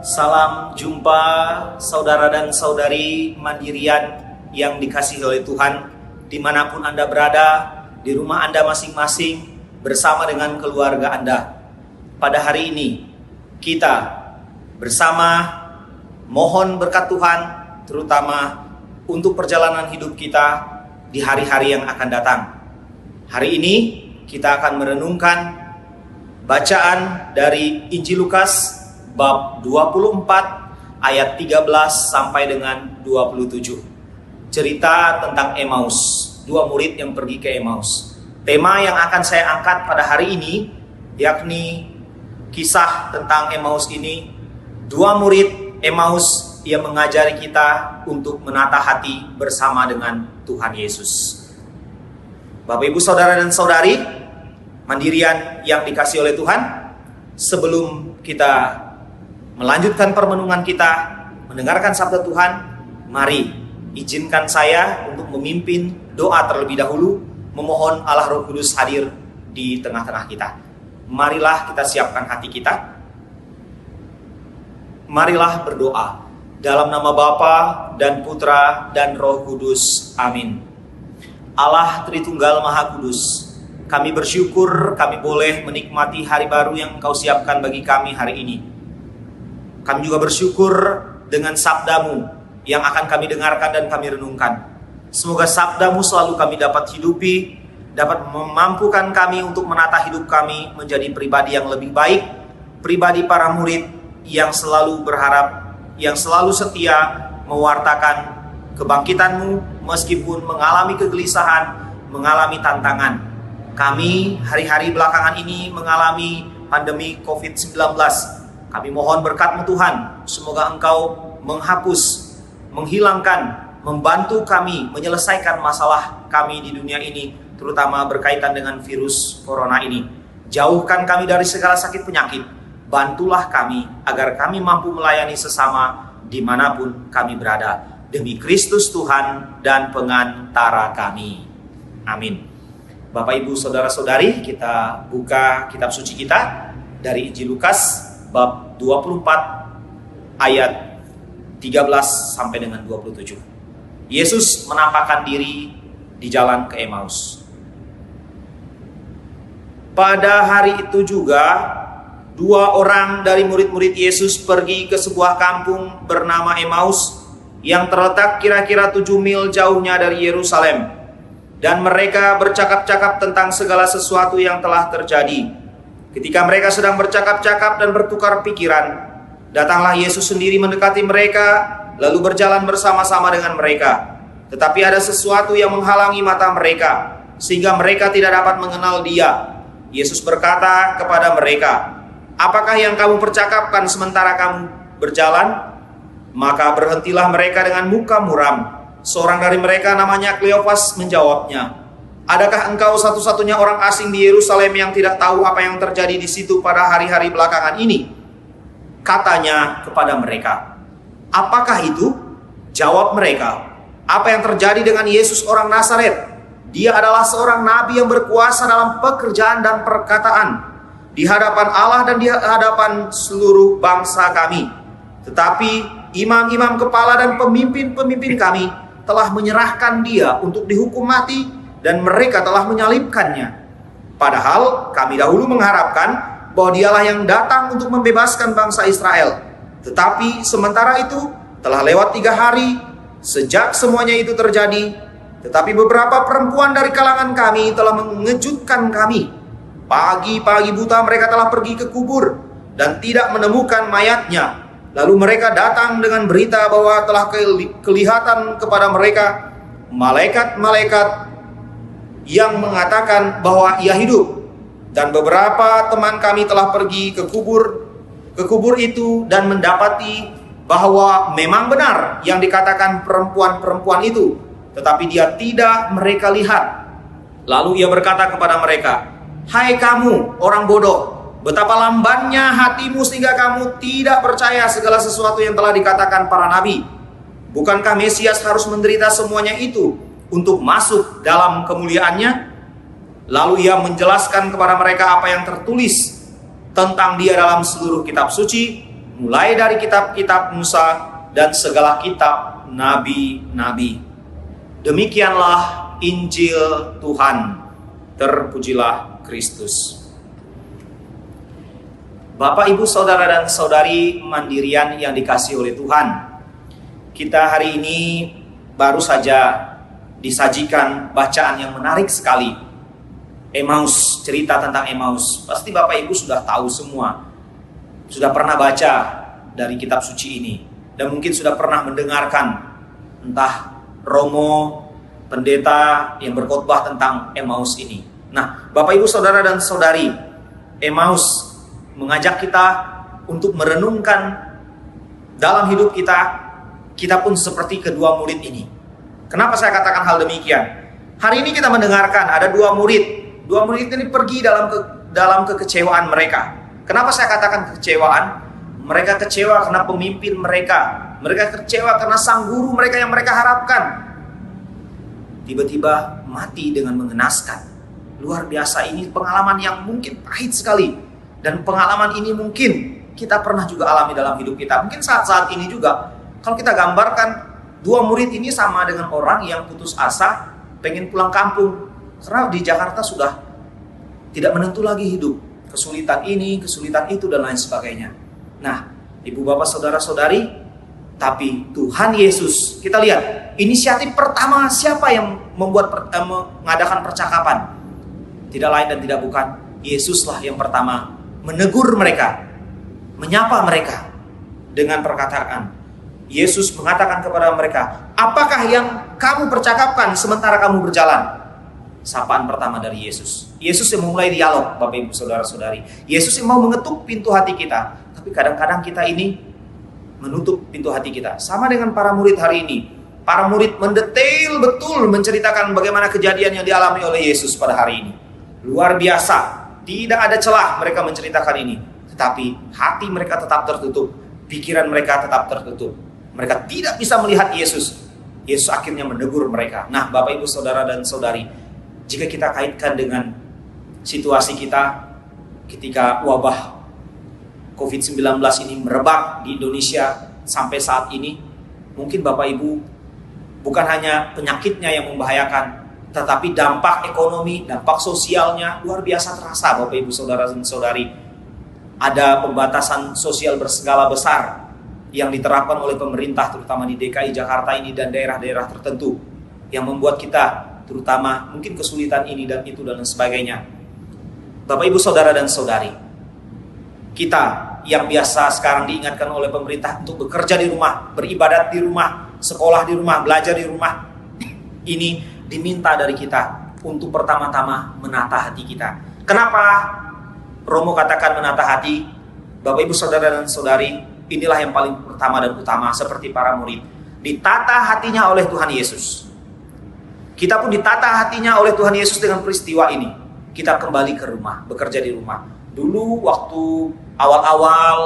Salam jumpa saudara dan saudari Mandirian yang dikasihi oleh Tuhan, dimanapun Anda berada, di rumah Anda masing-masing, bersama dengan keluarga Anda. Pada hari ini, kita bersama mohon berkat Tuhan, terutama untuk perjalanan hidup kita di hari-hari yang akan datang. Hari ini, kita akan merenungkan bacaan dari Injil Lukas bab 24 ayat 13 sampai dengan 27. Cerita tentang Emmaus, dua murid yang pergi ke Emmaus. Tema yang akan saya angkat pada hari ini yakni kisah tentang Emmaus ini. Dua murid Emmaus yang mengajari kita untuk menata hati bersama dengan Tuhan Yesus. Bapak, Ibu, Saudara dan Saudari Mandirian yang dikasihi oleh Tuhan, sebelum kita melanjutkan permenungan kita, mendengarkan sabda Tuhan, mari izinkan saya untuk memimpin doa terlebih dahulu, memohon Allah Roh Kudus hadir di tengah-tengah kita. Marilah kita siapkan hati kita. Marilah berdoa dalam nama Bapa dan Putra dan Roh Kudus. Amin. Allah Tritunggal Maha Kudus, kami bersyukur kami boleh menikmati hari baru yang Engkau siapkan bagi kami hari ini. Kami juga bersyukur dengan sabda-Mu yang akan kami dengarkan dan kami renungkan. Semoga sabda-Mu selalu kami dapat hidupi, dapat memampukan kami untuk menata hidup kami menjadi pribadi yang lebih baik, pribadi para murid yang selalu berharap, yang selalu setia mewartakan kebangkitan-Mu meskipun mengalami kegelisahan, mengalami tantangan. Kami hari-hari belakangan ini mengalami pandemi COVID-19. Kami mohon berkat-Mu Tuhan, semoga Engkau menghapus, menghilangkan, membantu kami menyelesaikan masalah kami di dunia ini, terutama berkaitan dengan virus corona ini. Jauhkan kami dari segala sakit penyakit, bantulah kami agar kami mampu melayani sesama dimanapun kami berada. Demi Kristus Tuhan dan pengantara kami. Amin. Bapak, Ibu, Saudara-saudari, kita buka kitab suci kita dari Injil Lukas bab 24 ayat 13 sampai dengan 27. Yesus menampakkan diri di jalan ke Emmaus. Pada hari itu juga dua orang dari murid-murid Yesus pergi ke sebuah kampung bernama Emmaus yang terletak kira-kira 7 mil jauhnya dari Yerusalem. Dan mereka bercakap-cakap tentang segala sesuatu yang telah terjadi. Ketika mereka sedang bercakap-cakap dan bertukar pikiran, datanglah Yesus sendiri mendekati mereka, lalu berjalan bersama-sama dengan mereka. Tetapi ada sesuatu yang menghalangi mata mereka, sehingga mereka tidak dapat mengenal Dia. Yesus berkata kepada mereka, "Apakah yang kamu percakapkan sementara kamu berjalan?" Maka berhentilah mereka dengan muka muram. Seorang dari mereka namanya Kleopas menjawabnya, "Adakah engkau satu-satunya orang asing di Yerusalem yang tidak tahu apa yang terjadi di situ pada hari-hari belakangan ini?" Katanya kepada mereka, "Apakah itu?" Jawab mereka, "Apa yang terjadi dengan Yesus orang Nazaret? Dia adalah seorang nabi yang berkuasa dalam pekerjaan dan perkataan di hadapan Allah dan di hadapan seluruh bangsa kami. Tetapi imam-imam kepala dan pemimpin-pemimpin kami telah menyerahkan Dia untuk dihukum mati dan mereka telah menyalibkannya. Padahal kami dahulu mengharapkan bahwa Dialah yang datang untuk membebaskan bangsa Israel. Tetapi sementara itu telah lewat 3 hari sejak semuanya itu terjadi. Tetapi beberapa perempuan dari kalangan kami telah mengejutkan kami. Pagi-pagi buta mereka telah pergi ke kubur dan tidak menemukan mayatnya. Lalu mereka datang dengan berita bahwa telah kelihatan kepada mereka malaikat-malaikat yang mengatakan bahwa Ia hidup. Dan beberapa teman kami telah pergi ke kubur itu dan mendapati bahwa memang benar yang dikatakan perempuan-perempuan itu, tetapi Dia tidak mereka lihat." Lalu Ia berkata kepada mereka, "Hai kamu orang bodoh, betapa lambannya hatimu sehingga kamu tidak percaya segala sesuatu yang telah dikatakan para nabi. Bukankah Mesias harus menderita semuanya itu untuk masuk dalam kemuliaannya?" Lalu Ia menjelaskan kepada mereka apa yang tertulis tentang Dia dalam seluruh kitab suci, mulai dari kitab-kitab Musa dan segala kitab nabi-nabi. Demikianlah Injil Tuhan. Terpujilah Kristus. Bapak, Ibu, Saudara, dan Saudari Mandirian yang dikasihi oleh Tuhan, kita hari ini baru saja disajikan bacaan yang menarik sekali. Emmaus, cerita tentang Emmaus. Pasti Bapak Ibu sudah tahu semua. Sudah pernah baca dari kitab suci ini. Dan mungkin sudah pernah mendengarkan entah Romo, pendeta yang berkhotbah tentang Emmaus ini. Nah, Bapak Ibu, Saudara, dan Saudari, Emmaus mengajak kita untuk merenungkan dalam hidup kita pun seperti kedua murid ini. Kenapa saya katakan hal demikian? Hari ini kita mendengarkan ada dua murid. Dua murid ini pergi dalam kekecewaan mereka. Kenapa saya katakan kekecewaan? Mereka kecewa karena pemimpin mereka. Mereka kecewa karena sang guru mereka yang mereka harapkan tiba-tiba mati dengan mengenaskan. Luar biasa, ini pengalaman yang mungkin pahit sekali. Dan pengalaman ini mungkin kita pernah juga alami dalam hidup kita. Mungkin saat-saat ini juga, kalau kita gambarkan, dua murid ini sama dengan orang yang putus asa, pengen pulang kampung. Karena di Jakarta sudah tidak menentu lagi hidup. Kesulitan ini, kesulitan itu, dan lain sebagainya. Nah, Ibu, Bapak, Saudara-saudari, tapi Tuhan Yesus, kita lihat, inisiatif pertama siapa yang mengadakan percakapan? Tidak lain dan tidak bukan, Yesuslah yang pertama menegur mereka, menyapa mereka dengan perkataan. Yesus mengatakan kepada mereka, apakah yang kamu percakapkan sementara kamu berjalan? Sapaan pertama dari Yesus. Yesus yang memulai dialog, Bapak Ibu, Saudara-saudari. Yesus yang mau mengetuk pintu hati kita. Tapi kadang-kadang kita ini menutup pintu hati kita. Sama dengan para murid hari ini. Para murid mendetail betul menceritakan bagaimana kejadian yang dialami oleh Yesus pada hari ini. Luar biasa. Tidak ada celah mereka menceritakan ini. Tetapi hati mereka tetap tertutup. Pikiran mereka tetap tertutup. Mereka tidak bisa melihat Yesus. Yesus akhirnya menegur mereka. Nah, Bapak, Ibu, Saudara, dan Saudari, jika kita kaitkan dengan situasi kita ketika wabah COVID-19 ini merebak di Indonesia sampai saat ini, mungkin Bapak Ibu, bukan hanya penyakitnya yang membahayakan, tetapi dampak ekonomi, dampak sosialnya luar biasa terasa, Bapak Ibu, Saudara, dan Saudari. Ada pembatasan sosial berskala besar yang diterapkan oleh pemerintah, terutama di DKI Jakarta ini dan daerah-daerah tertentu, yang membuat kita terutama mungkin kesulitan ini dan itu dan sebagainya. Bapak, Ibu, Saudara, dan Saudari, kita yang biasa sekarang diingatkan oleh pemerintah untuk bekerja di rumah, beribadat di rumah, sekolah di rumah, belajar di rumah, ini diminta dari kita untuk pertama-tama menata hati kita. Kenapa Romo katakan menata hati? Bapak, Ibu, Saudara, dan Saudari, inilah yang paling pertama dan utama, seperti para murid. Ditata hatinya oleh Tuhan Yesus. Kita pun ditata hatinya oleh Tuhan Yesus dengan peristiwa ini. Kita kembali ke rumah, bekerja di rumah. Dulu waktu awal-awal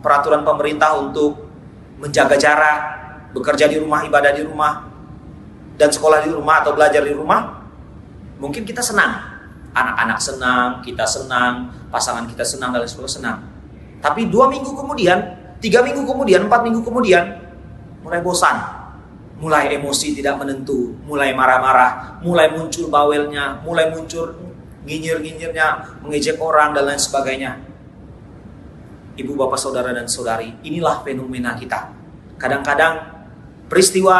peraturan pemerintah untuk menjaga jarak, bekerja di rumah, ibadah di rumah, dan sekolah di rumah atau belajar di rumah, mungkin kita senang. Anak-anak senang, kita senang, pasangan kita senang, dan sebagainya senang. Tapi 2 minggu kemudian, 3 minggu kemudian, 4 minggu kemudian, mulai bosan, mulai emosi tidak menentu, mulai marah-marah, mulai muncul bawelnya, mulai muncul nyinyir-nyinyirnya, mengejek orang, dan lain sebagainya. Ibu, Bapak, Saudara, dan Saudari, inilah fenomena kita. Kadang-kadang peristiwa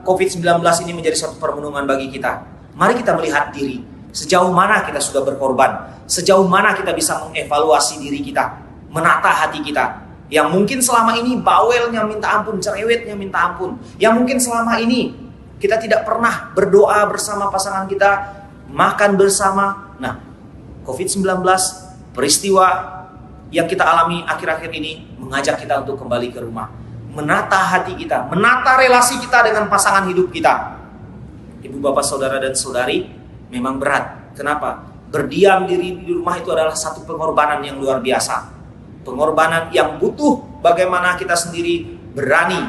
COVID-19 ini menjadi suatu permenungan bagi kita. Mari kita melihat diri. Sejauh mana kita sudah berkorban. Sejauh mana kita bisa mengevaluasi diri kita. Menata hati kita. Yang mungkin selama ini bawelnya minta ampun, cerewetnya minta ampun. Yang mungkin selama ini kita tidak pernah berdoa bersama pasangan kita, makan bersama. Nah, COVID-19, peristiwa yang kita alami akhir-akhir ini mengajak kita untuk kembali ke rumah. Menata hati kita, menata relasi kita dengan pasangan hidup kita. Ibu, Bapak, Saudara, dan Saudari, memang berat. Kenapa? Berdiam diri di rumah itu adalah satu pengorbanan yang luar biasa. Pengorbanan yang butuh bagaimana kita sendiri berani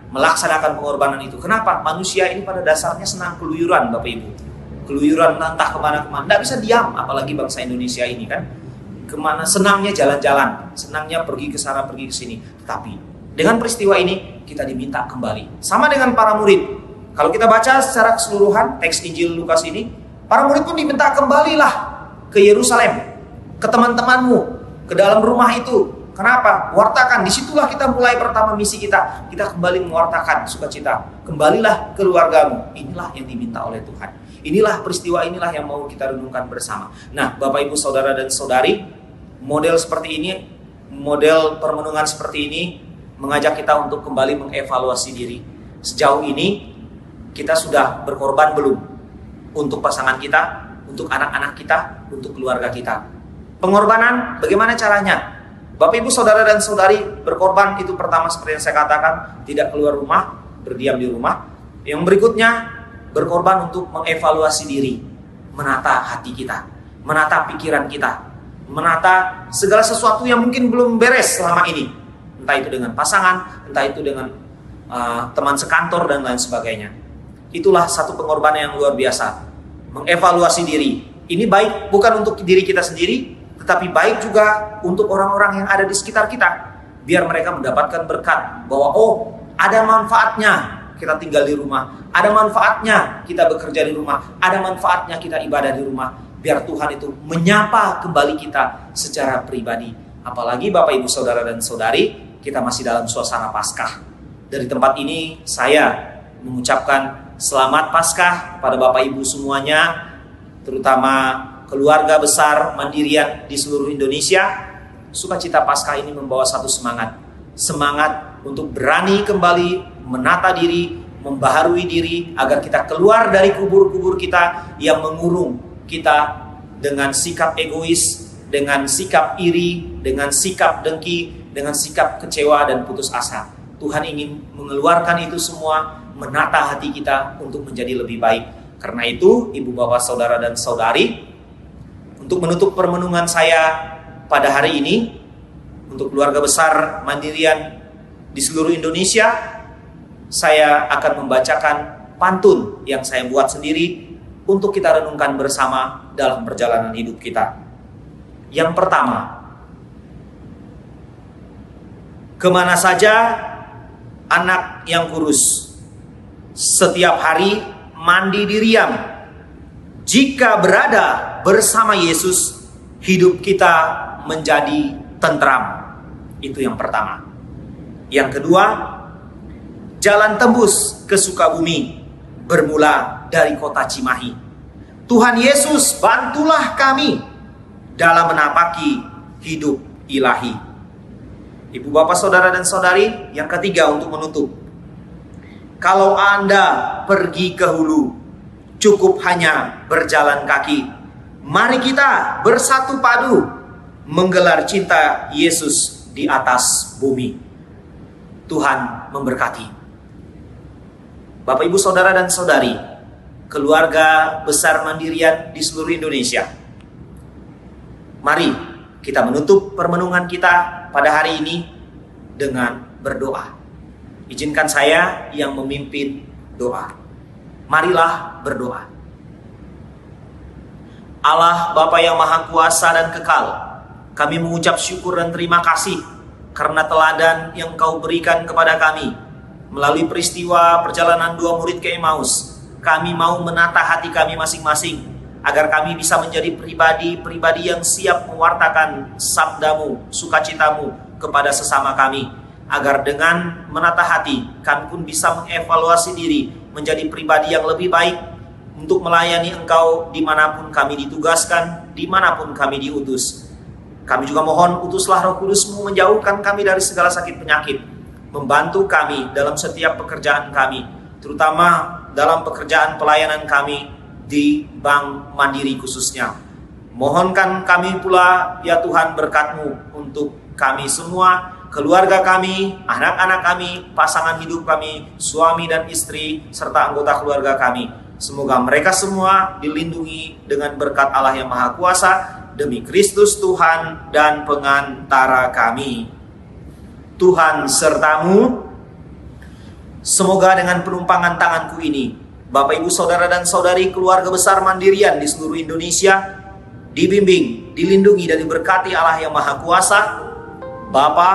melaksanakan pengorbanan itu. Kenapa? Manusia ini pada dasarnya senang keluyuran, Bapak Ibu. Keluyuran entah kemana-kemana. Tidak bisa diam, apalagi bangsa Indonesia ini kan. kemana, senangnya jalan-jalan, senangnya pergi ke sana, pergi ke sini. Tetapi dengan peristiwa ini kita diminta kembali. Sama dengan para murid. Kalau kita baca secara keseluruhan teks Injil Lukas ini, para murid pun diminta kembalilah ke Yerusalem, ke teman-temanmu, ke dalam rumah itu. Kenapa? Wartakan. Disitulah kita mulai pertama misi kita. Kita kembali mewartakan sukacita. Kembalilah ke keluargamu. Inilah yang diminta oleh Tuhan. Inilah peristiwa, inilah yang mau kita renungkan bersama. Nah, Bapak Ibu Saudara dan Saudari, model seperti ini, model permenungan seperti ini mengajak kita untuk kembali mengevaluasi diri. Sejauh ini kita sudah berkorban belum? Untuk pasangan kita, untuk anak-anak kita, untuk keluarga kita. Pengorbanan bagaimana caranya? Bapak Ibu Saudara dan Saudari, berkorban itu pertama seperti yang saya katakan, tidak keluar rumah, berdiam di rumah. Yang berikutnya, berkorban untuk mengevaluasi diri, menata hati kita, menata pikiran kita, menata segala sesuatu yang mungkin belum beres selama ini. Entah itu dengan pasangan, entah itu dengan teman sekantor dan lain sebagainya. Itulah satu pengorbanan yang luar biasa. Mengevaluasi diri. Ini baik bukan untuk diri kita sendiri, tetapi baik juga untuk orang-orang yang ada di sekitar kita. Biar mereka mendapatkan berkat bahwa ada manfaatnya kita tinggal di rumah, ada manfaatnya kita bekerja di rumah, ada manfaatnya kita ibadah di rumah. Biar Tuhan itu menyapa kembali kita secara pribadi. Apalagi Bapak Ibu Saudara dan Saudari, kita masih dalam suasana Paskah. Dari tempat ini saya mengucapkan selamat Paskah pada Bapak Ibu semuanya, terutama keluarga besar Mandirian di seluruh Indonesia. Sukacita Paskah ini membawa satu semangat. Semangat untuk berani kembali menata diri, membaharui diri agar kita keluar dari kubur-kubur kita yang mengurung kita dengan sikap egois, dengan sikap iri, dengan sikap dengki, dengan sikap kecewa dan putus asa. Tuhan ingin mengeluarkan itu semua, menata hati kita untuk menjadi lebih baik. Karena itu, Ibu Bapak Saudara dan Saudari, untuk menutup permenungan saya pada hari ini, untuk keluarga besar Mandirian di seluruh Indonesia, saya akan membacakan pantun yang saya buat sendiri untuk kita renungkan bersama dalam perjalanan hidup kita. Yang pertama, kemana saja anak yang kurus, setiap hari mandi di riam. Jika berada bersama Yesus, hidup kita menjadi tentram. Itu yang pertama. Yang kedua, jalan tembus ke Sukabumi bermula dari kota Cimahi. Tuhan Yesus, bantulah kami dalam menapaki hidup ilahi. Ibu Bapak Saudara dan Saudari, yang ketiga untuk menutup. Kalau Anda pergi ke hulu, cukup hanya berjalan kaki. Mari kita bersatu padu menggelar cinta Yesus di atas bumi. Tuhan memberkati. Bapak Ibu Saudara dan Saudari, keluarga besar Mandirian di seluruh Indonesia, mari kita menutup permenungan kita pada hari ini dengan berdoa. Izinkan saya yang memimpin doa. Marilah berdoa. Allah Bapa yang Maha Kuasa dan Kekal, kami mengucap syukur dan terima kasih karena teladan yang Kau berikan kepada kami. Melalui peristiwa perjalanan dua murid ke Emmaus, kami mau menata hati kami masing-masing agar kami bisa menjadi pribadi-pribadi yang siap mewartakan sabdamu, sukacitamu kepada sesama kami. Agar dengan menata hati, kami pun bisa mengevaluasi diri menjadi pribadi yang lebih baik untuk melayani Engkau dimanapun kami ditugaskan, dimanapun kami diutus. Kami juga mohon utuslah Roh Kudus-Mu menjauhkan kami dari segala sakit penyakit, membantu kami dalam setiap pekerjaan kami, terutama dalam pekerjaan pelayanan kami di Bank Mandiri khususnya. Mohonkan kami pula ya Tuhan berkat-Mu untuk kami semua, keluarga kami, anak-anak kami, pasangan hidup kami, suami dan istri, serta anggota keluarga kami. Semoga mereka semua dilindungi dengan berkat Allah yang Maha Kuasa, demi Kristus Tuhan dan pengantara kami. Tuhan sertamu. Semoga dengan penumpangan tanganku ini, Bapak Ibu Saudara dan Saudari keluarga besar Mandirian di seluruh Indonesia dibimbing, dilindungi, dan diberkati Allah yang Maha Kuasa, Bapa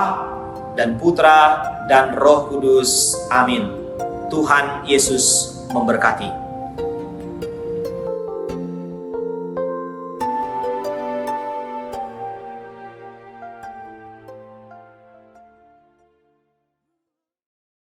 dan Putra dan Roh Kudus. Amin. Tuhan Yesus memberkati.